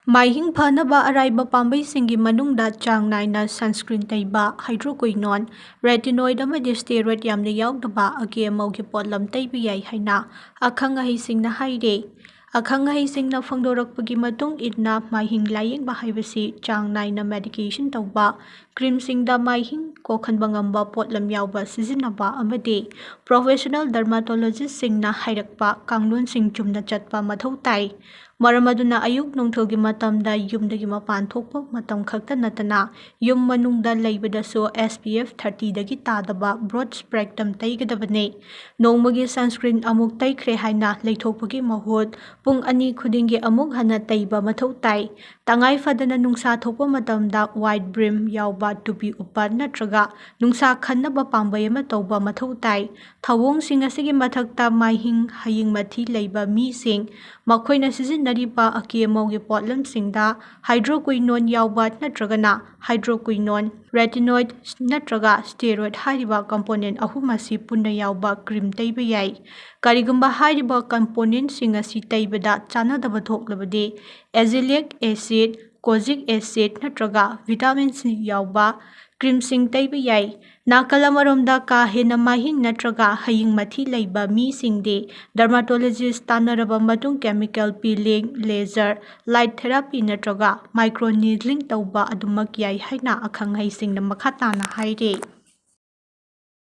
Maihing phanaba araiba pambai-singi manungda chang naina sunscreen taiba, hydroquinone, retinoid amadi steroid yamna yaudaba AKMOgi potlam taiba yai haina akhang-ahayisingna haire. Akhang-ahayisingna phangdorakpagi matung idna maihing layengba haibasi chang naina medication tauba, creamsingda maihing kokhanba ngamba potlam yauba sizinaba amadi professional dermatologist singna hairakpa kanglonsing chumna chatpa mathau tai. Maram aduna ayuk nungthulgi matamda yumdagi mapan thokpa matam khakta natana yum manungda leibadasu SPF 30 dagi tadaba broad spectrum taigadabane. Nongmagi sunscreen amuk taikhre haina leithokpagi mahut pung ani khudingi amuk hana taiba mathau tai. Tangai fadana nungsa thokpa matamda wide brim yauba tupi upa natraga nungsa khannaba pambay ama tauba mathau tai. Thawong sing asigi mathakta maihing haying mathi leiba mi sing makoina sizinariba AKMOgi potlam singda hydroquinone yauba natragana hydroquinone, retinoid natraga steroid hariba component ahumasi punna yauba cream taiba yai. Karigumba hariba component singasi taibada chanadaba thoklabadi azelaic acid, kojic acid natraga vitamin C yauba cream sing taiba yai. Nakalamaromda ka hena mahing natraga haying mathi leiba mi singde dermatologist tanaraba matung chemical peeling, laser, light therapy natraga microneedling tauba adumak yai haina akhang-ahayisingna makhatana haire.